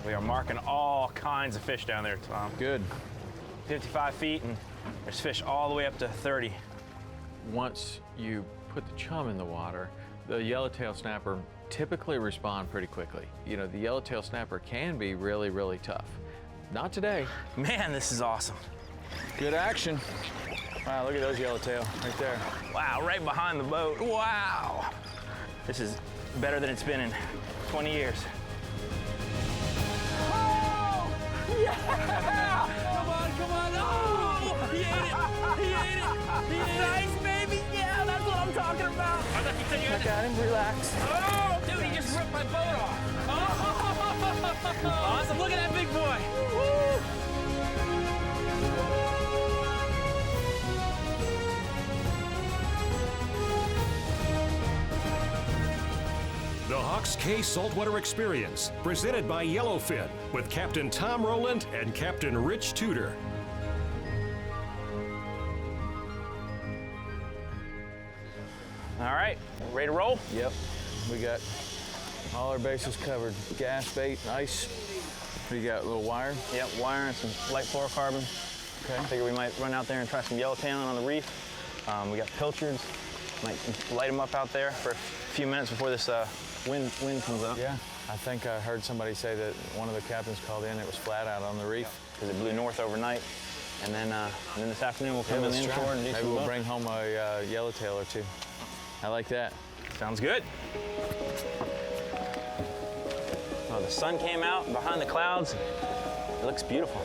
We are marking all kinds of fish down there, Tom. Good. 55 feet, and there's fish all the way up to 30. Once you put the chum in the water, the yellowtail snapper typically respond pretty quickly. You know, the yellowtail snapper can be really, really tough. Not today. Man, this is awesome. Good action. Wow, look at those yellowtail right there. Wow, right behind the boat. Wow. This is better than it's been in 20 years. Oh! Yeah! Come on, come on. Oh! He ate it. He ate it. He ate it. Nice, baby. Yeah, that's what I'm talking about. I thought you said you had to... Got him, relax. Oh, dude, he just ripped my boat off. Oh! Awesome. Look at that big boy. Woo! The Hawks Cay Saltwater Experience, presented by Yellowfin, with Captain Tom Rowland and Captain Rich Tudor. All right, ready to roll? Yep, we got all our bases covered. Gas bait, ice. We got a little wire. Yep, wire and some light fluorocarbon. Okay. I figure we might run out there and try some yellowtail on the reef. We got pilchards. Might light them up out there for a few minutes before this wind comes up. Yeah, I think I heard somebody say that one of the captains called in, it was flat out on the reef. Because it blew north overnight. And then this afternoon we'll come in the inshore and do maybe some we'll boat. bring home a yellowtail or two. I like that. Sounds good. Oh, the sun came out behind the clouds. It looks beautiful.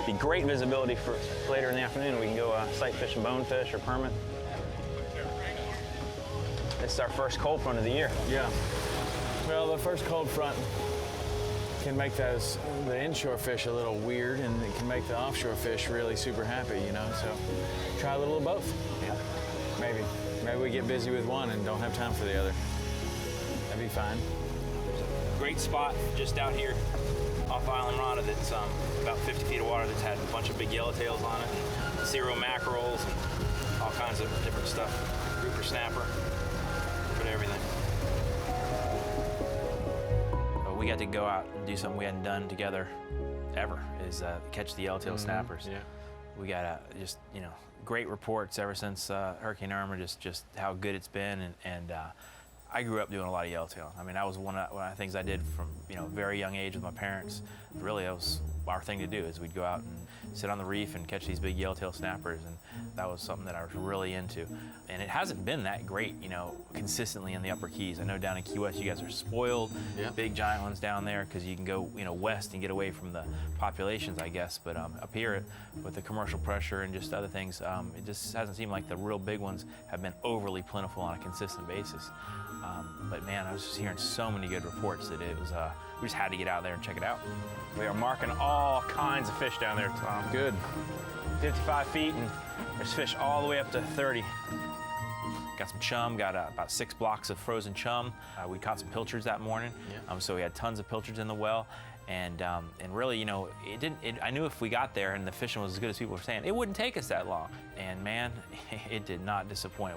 Be great visibility for later in the afternoon. We can go sight fish and bonefish or permit. This is our first cold front of the year. Yeah. Well, the first cold front can make the inshore fish a little weird, and it can make the offshore fish really super happy, you know, so try a little of both. Yeah. Maybe. Maybe we get busy with one and don't have time for the other. That'd be fine. Great spot just out here off Island Rada that's about 50 feet of water that's had a bunch of big yellowtails on it, zero mackerels, and all kinds of different stuff. Grouper snapper, but everything. We got to go out and do something we hadn't done together ever, is catch the yellowtail snappers. Yeah. We got just, you know, great reports ever since Hurricane Irma, just how good it's been, and I grew up doing a lot of yellowtail. I mean, that was one of the things I did from, you know, very young age with my parents. Really, that was our thing to do, is we'd go out and sit on the reef and catch these big yellowtail snappers, and that was something that I was really into. And it hasn't been that great, you know, consistently in the Upper Keys. I know down in Key West you guys are spoiled, big giant ones down there, because you can go, you know, west and get away from the populations, I guess. But up here, with the commercial pressure and just other things, it just hasn't seemed like the real big ones have been overly plentiful on a consistent basis. But man, I was just hearing so many good reports that it was, we just had to get out there and check it out. We are marking all kinds of fish down there, Tom. Good. 55 feet, and there's fish all the way up to 30. Got some chum, got about 6 blocks of frozen chum. We caught some pilchards that morning, so we had tons of pilchards in the well. And really, you know, I knew if we got there and the fishing was as good as people were saying, it wouldn't take us that long. And man, it did not disappoint.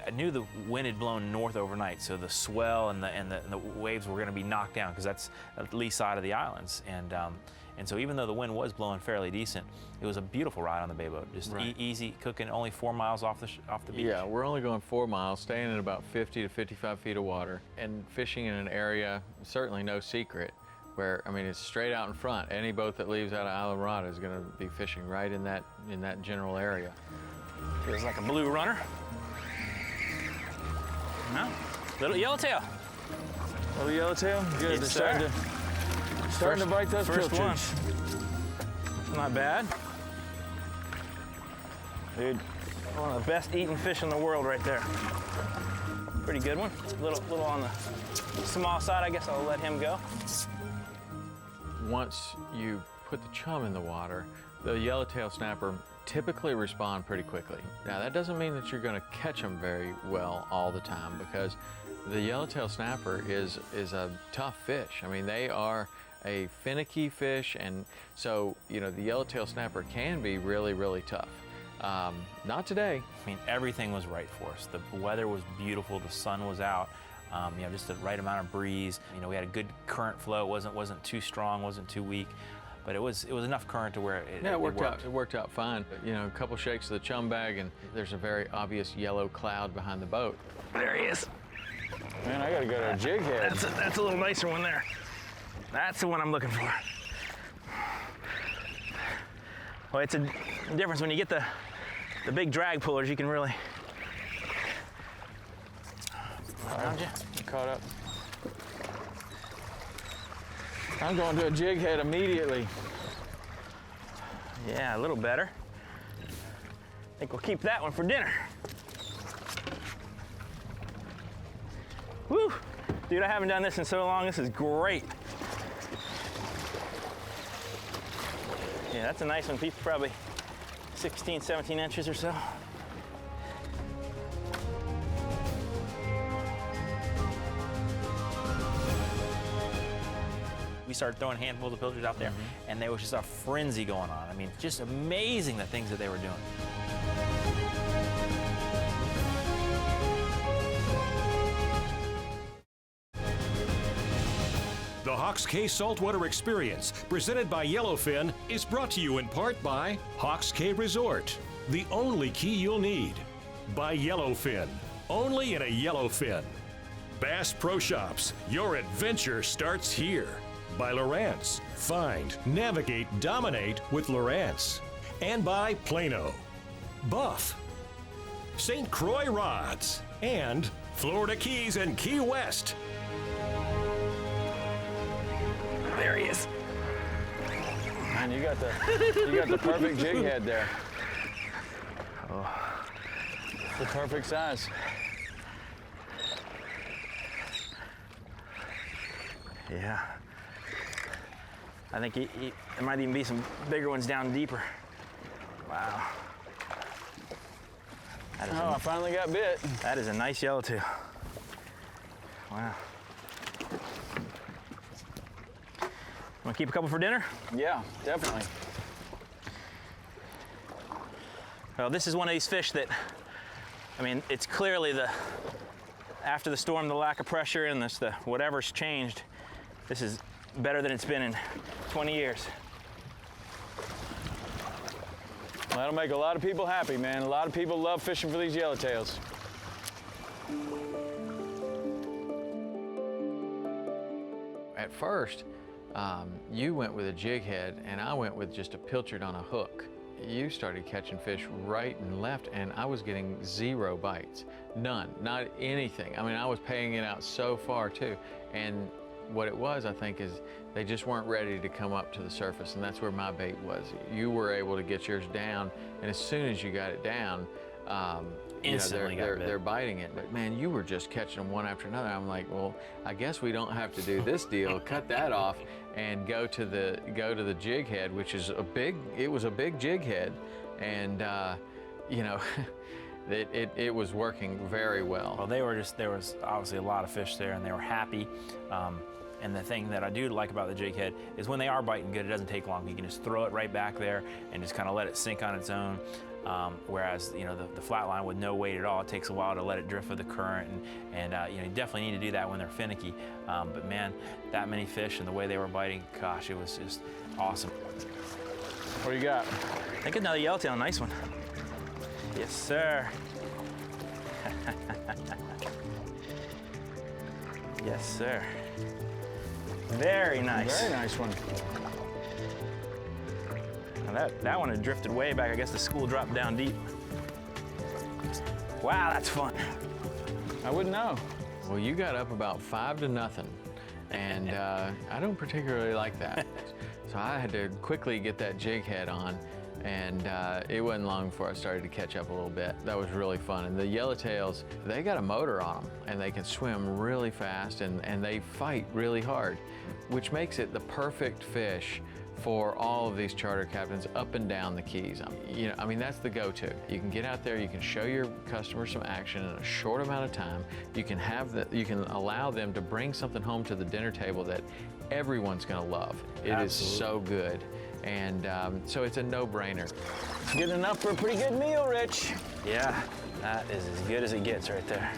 I knew the wind had blown north overnight, so the swell and the waves were going to be knocked down, because that's the lee side of the islands. And so even though the wind was blowing fairly decent, it was a beautiful ride on the bay boat. Just easy cooking, only 4 miles off the beach. Yeah, we're only going 4 miles, staying in about 50 to 55 feet of water, and fishing in an area, certainly no secret, where, I mean, it's straight out in front. Any boat that leaves out of Island Rada is going to be fishing right in that general area. Feels like a blue runner. No, little yellowtail. Little yellowtail, good. Yes, They're starting to bite those first pilchards. One. Not bad. Dude, one of the best eating fish in the world right there. Pretty good one. A little on the small side, I guess I'll let him go. Once you put the chum in the water, the yellowtail snapper typically respond pretty quickly. Now, that doesn't mean that you're going to catch them very well all the time, because the yellowtail snapper is a tough fish. I mean, they are a finicky fish, and so, you know, the yellowtail snapper can be really, really tough. Not today. I mean, everything was right for us. The weather was beautiful, the sun was out. You know, just the right amount of breeze. You know, we had a good current flow. It wasn't too strong, wasn't too weak, but it was enough current to where it worked out. It worked out fine. You know, a couple shakes of the chum bag, and there's a very obvious yellow cloud behind the boat. There he is. Man, I gotta go to a jig head. That's a little nicer one there. That's the one I'm looking for. Well, it's a difference when you get the big drag pullers. You can really. Found you? Caught up. I'm going to a jig head immediately. Yeah, a little better. I think we'll keep that one for dinner. Woo! Dude, I haven't done this in so long. This is great. Yeah, that's a nice one. Probably 16, 17 inches or so. We started throwing handfuls of pilchards out there, and there was just a frenzy going on. I mean, just amazing the things that they were doing. The Hawks Cay Saltwater Experience, presented by Yellowfin, is brought to you in part by Hawks Cay Resort, the only key you'll need. By Yellowfin, only in a Yellowfin. Bass Pro Shops, your adventure starts here. By Lowrance, find, navigate, dominate with Lowrance. And by Plano, Buff, St. Croix Rods, and Florida Keys and Key West. There he is. Man, you got the perfect jig head there. Oh. The perfect size. Yeah. I think there might even be some bigger ones down deeper. Wow. Oh, I finally got bit. That is a nice yellowtail. Wow. Want to keep a couple for dinner? Yeah, definitely. Well, this is one of these fish that, I mean, it's clearly after the storm, the lack of pressure and the whatever's changed, this is better than it's been in 20 years. Well, that'll make a lot of people happy, man. A lot of people love fishing for these yellowtails. At first, you went with a jig head and I went with just a pilchard on a hook. You started catching fish right and left, and I was getting 0 bites. None, not anything. I mean, I was paying it out so far too. And what it was, I think, is they just weren't ready to come up to the surface, and that's where my bait was. You were able to get yours down, and as soon as you got it down, instantly they're biting it. But man, you were just catching them one after another. I'm like, well, I guess we don't have to do this deal. Cut that off and go to the jig head, which is it was a big jig head, and you know, it was working very well. Well, there was obviously a lot of fish there, and they were happy. And the thing that I do like about the jig head is when they are biting good, it doesn't take long. You can just throw it right back there and just kind of let it sink on its own. Whereas, you know, the flat line with no weight at all, it takes a while to let it drift with the current, and you know, you definitely need to do that when they're finicky. But man, that many fish and the way they were biting, gosh, it was just awesome. What do you got? I think another yellowtail, nice one. Yes, sir. Yes, sir. Very nice. Very nice one. Now that one had drifted way back. I guess the school dropped down deep. Wow, that's fun. I wouldn't know. Well, you got up about 5-0, and I don't particularly like that. So I had to quickly get that jig head on, and it wasn't long before I started to catch up a little bit. That was really fun. And the yellowtails, they got a motor on them, and they can swim really fast, and they fight really hard, which makes it the perfect fish for all of these charter captains up and down the Keys. You know, I mean, that's the go-to. You can get out there, you can show your customers some action in a short amount of time. You can allow them to bring something home to the dinner table that everyone's gonna love. It Absolutely. is so good. And so it's a no-brainer. Good enough for a pretty good meal, Rich. Yeah, that is as good as it gets right there.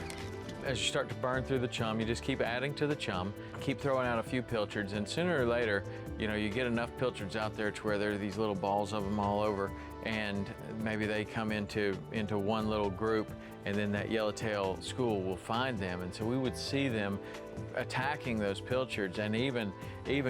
as you start to burn through the chum, you just keep adding to the chum, keep throwing out a few pilchards, and sooner or later, you know, you get enough pilchards out there to where there are these little balls of them all over, and maybe they come into one little group, and then that yellowtail school will find them. And so we would see them attacking those pilchards, and even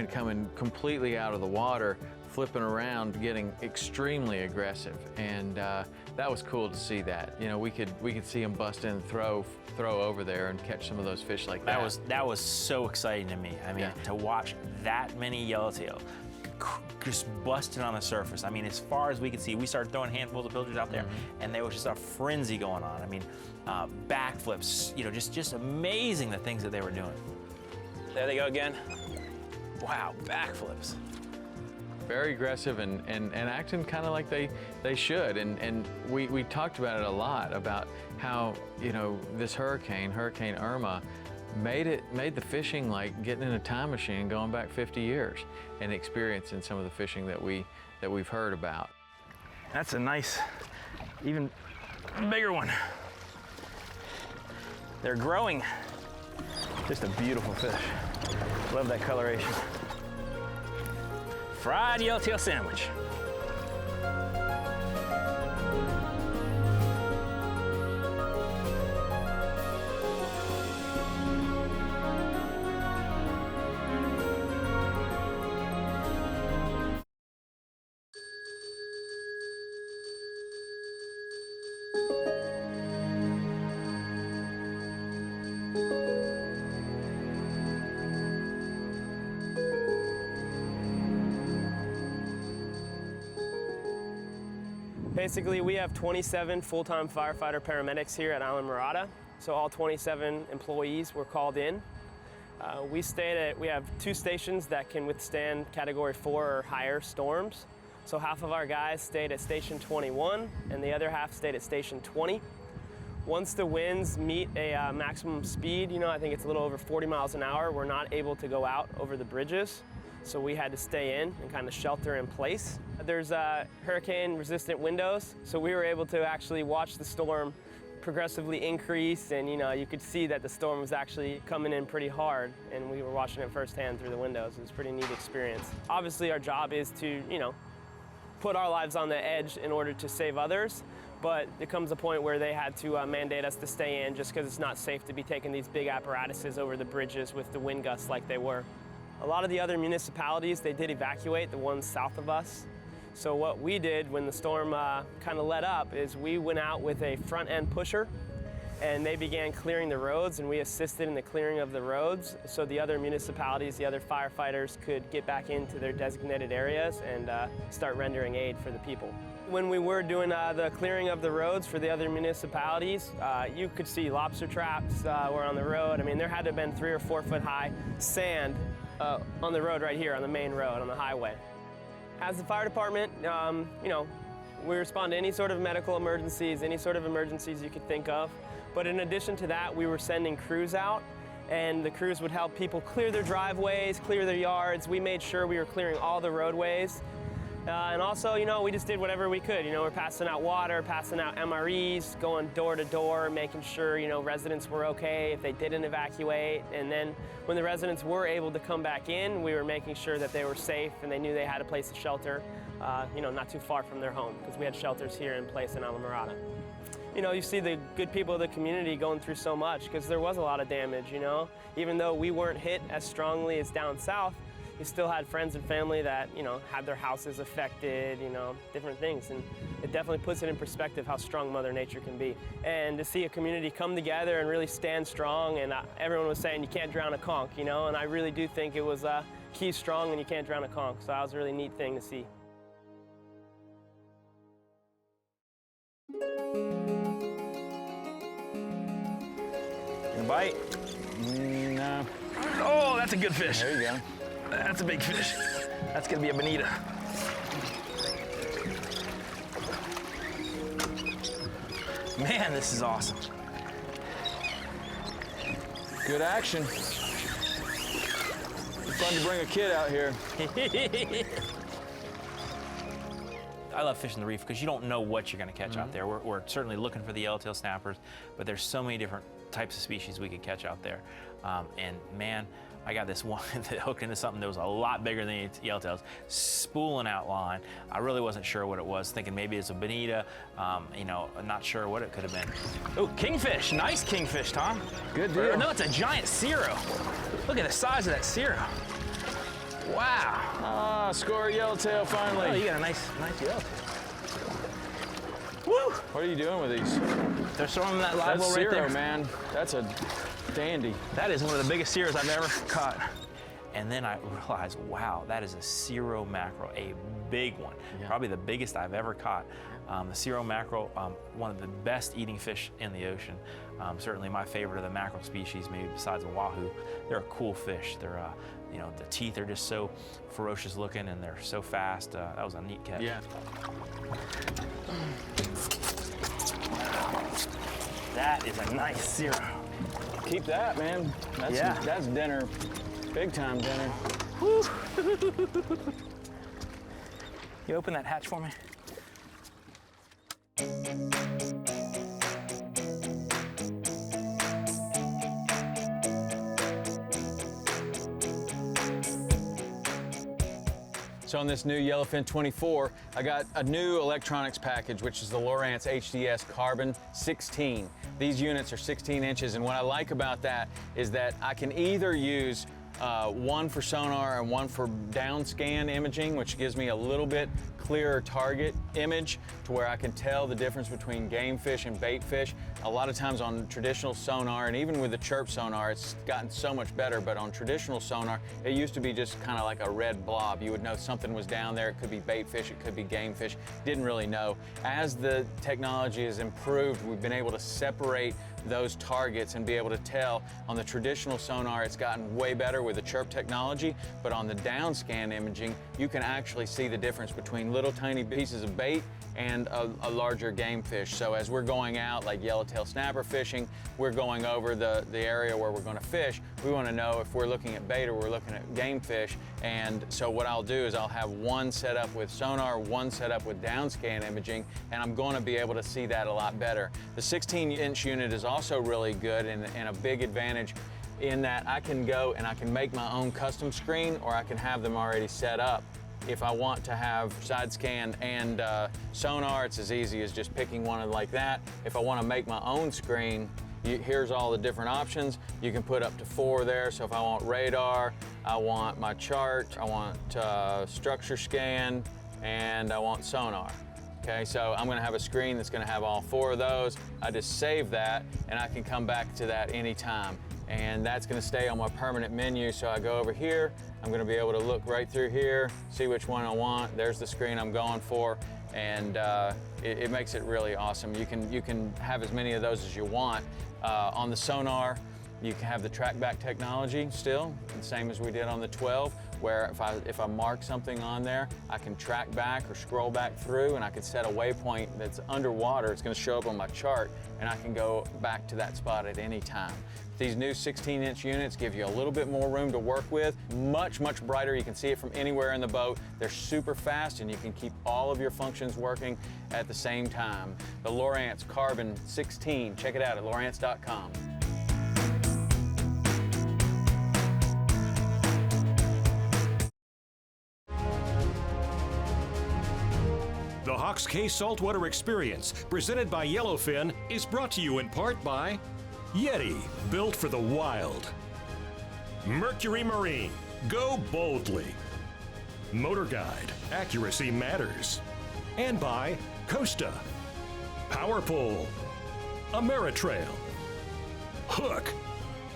coming completely out of the water, flipping around, getting extremely aggressive. And that was cool to see that. You know, we could see them bust in and throw over there and catch some of those fish like that. That was so exciting to me. I mean, Yeah. to watch that many yellowtail just busting on the surface. I mean, as far as we could see, we started throwing handfuls of pilchards out there, and there was just a frenzy going on. I mean, backflips, you know, just amazing the things that they were doing. There they go again. Wow, backflips. Very aggressive and acting kind of like they should. And we talked about it a lot, about how, you know, this Hurricane Irma, made the fishing like getting in a time machine going back 50 years and experiencing some of the fishing that we've heard about. That's a nice, even bigger one. They're growing. Just a beautiful fish. Love that coloration. Fried yellowtail sandwich. Basically, we have 27 full-time firefighter paramedics here at Isla Mirada. So all 27 employees were called in. We have 2 stations that can withstand Category 4 or higher storms. So half of our guys stayed at Station 21 and the other half stayed at Station 20. Once the winds meet a maximum speed, you know, I think it's a little over 40 miles an hour, we're not able to go out over the bridges. So we had to stay in and kind of shelter in place. There's hurricane-resistant windows, so we were able to actually watch the storm progressively increase, and you know, you could see that the storm was actually coming in pretty hard, and we were watching it firsthand through the windows. It was a pretty neat experience. Obviously, our job is to, you know, put our lives on the edge in order to save others, but there comes a point where they had to mandate us to stay in just because it's not safe to be taking these big apparatuses over the bridges with the wind gusts like they were. A lot of the other municipalities, they did evacuate, the ones south of us. So what we did when the storm kind of let up is we went out with a front end pusher, and they began clearing the roads, and we assisted in the clearing of the roads so the other municipalities, the other firefighters could get back into their designated areas and start rendering aid for the people. When we were doing the clearing of the roads for the other municipalities, you could see lobster traps were on the road. I mean, there had to have been 3 or 4 foot high sand on the road right here, on the main road, on the highway. As the fire department, you know, we respond to any sort of medical emergencies, any sort of emergencies you could think of. But in addition to that, we were sending crews out, and the crews would help people clear their driveways, clear their yards. We made sure we were clearing all the roadways. And also, you know, we just did whatever we could. You know, we're passing out water, passing out MREs, going door to door, making sure, you know, residents were okay if they didn't evacuate. And then when the residents were able to come back in, we were making sure that they were safe and they knew they had a place to shelter, you know, not too far from their home, because we had shelters here in place in Isla Mirada. You know, you see the good people of the community going through so much because there was a lot of damage, you know. Even though we weren't hit as strongly as down south, you still had friends and family that, you know, had their houses affected, you know, different things. And it definitely puts it in perspective how strong Mother Nature can be. And to see a community come together and really stand strong, and everyone was saying you can't drown a conch, you know, and I really do think it was key strong and you can't drown a conch. So that was a really neat thing to see. Gonna bite? No. Oh, that's a good fish. There you go. That's a big fish. That's gonna be a bonita. Man, this is awesome. Good action. It's fun to bring a kid out here. I love fishing the reef because you don't know what you're going to catch out there. We're certainly looking for the yellowtail snappers, but there's so many different types of species we could catch out there. And man, I got this one that hooked into something that was a lot bigger than the yellowtails, spooling out line. I really wasn't sure what it was, thinking maybe it's a bonita, you know, not sure what it could have been. Oh, kingfish, nice kingfish, Tom. Good deal. No, it's a giant cirro. Look at the size of that cirro. Wow. Ah, score a yellowtail finally. Oh, you got a nice yellowtail. Woo! What are you doing with these? They're throwing that live well That's right cirro, there. man. That's a dandy. That is one of the biggest cirros I've ever caught. And then I realized, wow, that is a cirro mackerel, a big one, probably the biggest I've ever caught. The cirro mackerel, one of the best eating fish in the ocean. Certainly my favorite of the mackerel species, maybe besides the wahoo. They're a cool fish. They're, you know, the teeth are just so ferocious looking and they're so fast. That was a neat catch. Yeah. That is a nice cirro. Keep that, man. That's dinner. Big time dinner. Woo. You open that hatch for me? So on this new Yellowfin 24, I got a new electronics package, which is the Lowrance HDS Carbon 16. These units are 16 inches, and what I like about that is that I can either use one for sonar and one for down scan imaging, which gives me a little bit clearer target image to where I can tell the difference between game fish and bait fish. A lot of times on traditional sonar, and even with the chirp sonar, it's gotten so much better, but on traditional sonar, it used to be just kind of like a red blob. You would know something was down there. It could be bait fish, it could be game fish. Didn't really know. As the technology has improved, we've been able to separate those targets and be able to tell. On the traditional sonar, it's gotten way better with the chirp technology, but on the down scan imaging, you can actually see the difference between little tiny pieces of bait and a larger game fish. So as we're going out, like yellowtail snapper fishing, we're going over the area where we're gonna fish. We wanna know if we're looking at bait or we're looking at game fish. And so what I'll do is I'll have one set up with sonar, one set up with down scan imaging, and I'm gonna be able to see that a lot better. The 16-inch unit is also really good and a big advantage in that I can go and I can make my own custom screen, or I can have them already set up. If I want to have side scan and sonar, it's as easy as just picking one like that. If I want to make my own screen, here's all the different options. You can put up to 4 there. So if I want radar, I want my chart, I want structure scan, and I want sonar. Okay, so I'm gonna have a screen that's gonna have all 4 of those. I just save that and I can come back to that anytime. And that's gonna stay on my permanent menu. So I go over here, I'm gonna be able to look right through here, see which one I want. There's the screen I'm going for, and it makes it really awesome. You can have as many of those as you want. On the sonar, you can have the track back technology still, the same as we did on the 12, where if I mark something on there, I can track back or scroll back through, and I can set a waypoint that's underwater. It's gonna show up on my chart, and I can go back to that spot at any time. These new 16-inch units give you a little bit more room to work with, much, much brighter. You can see it from anywhere in the boat. They're super fast, and you can keep all of your functions working at the same time. The Lowrance Carbon 16, check it out at lowrance.com. The Hawks Cay Saltwater Experience, presented by Yellowfin, is brought to you in part by Yeti, built for the wild. Mercury Marine, go boldly. Motor Guide, accuracy matters. And by Costa, Power Pole, Ameritrail, Hook,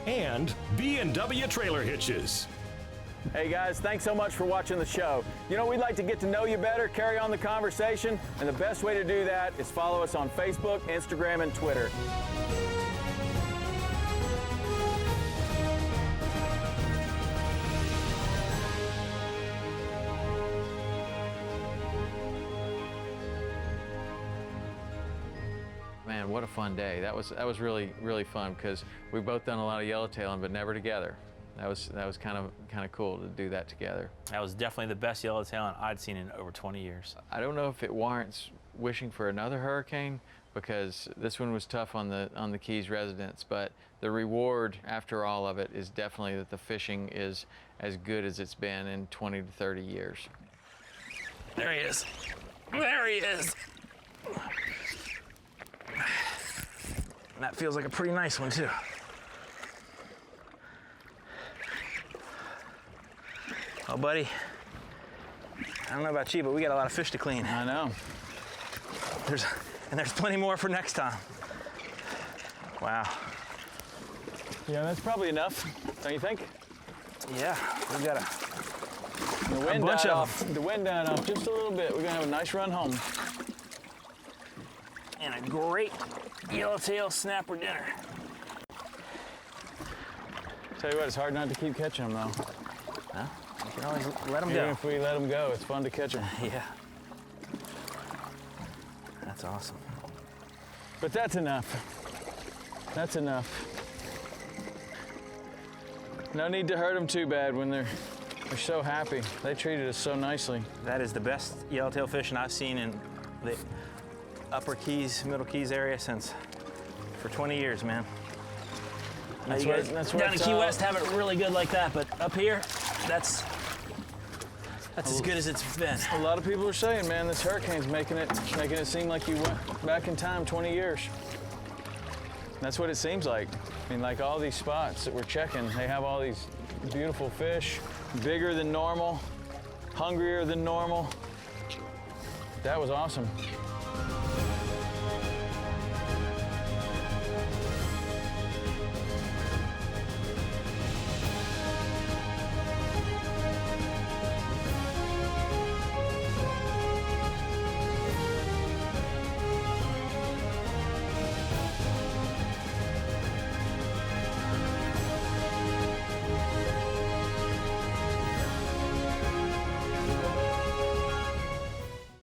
and B&W Trailer Hitches. Hey guys, thanks so much for watching the show. You know, we'd like to get to know you better, carry on the conversation, and the best way to do that is follow us on Facebook, Instagram, and Twitter. Man, what a fun day. That was really, really fun because we've both done a lot of yellowtailing, but never together. That was kind of cool to do that together. That was definitely the best yellowtail I'd seen in over 20 years. I don't know if it warrants wishing for another hurricane because this one was tough on the Keys residents, but the reward after all of it is definitely that the fishing is as good as it's been in 20 to 30 years. There he is. There he is. And that feels like a pretty nice one too. Oh, buddy. I don't know about you, but we got a lot of fish to clean. I know. And there's plenty more for next time. Wow. Yeah, that's probably enough, don't you think? Yeah, we got The wind bunch died of off. The wind died off just a little bit. We're gonna have a nice run home. and a great Yellowtail Snapper dinner. Tell you what, it's hard not to keep catching them though. Huh? You can always let them Even go. if we let them go, it's fun to catch them. Yeah. That's awesome. But that's enough. That's enough. No need to hurt them too bad when they're so happy. They treated us so nicely. That is the best yellowtail fishing I've seen in the upper Keys, middle Keys area for 20 years, man. That's You guys what down in Key West have it really good like that, but up here, that's as good as it's been. A lot of people are saying, man, this hurricane's making it seem like you went back in time 20 years. That's what it seems like. I mean, like all these spots that we're checking, they have all these beautiful fish, bigger than normal, hungrier than normal. That was awesome.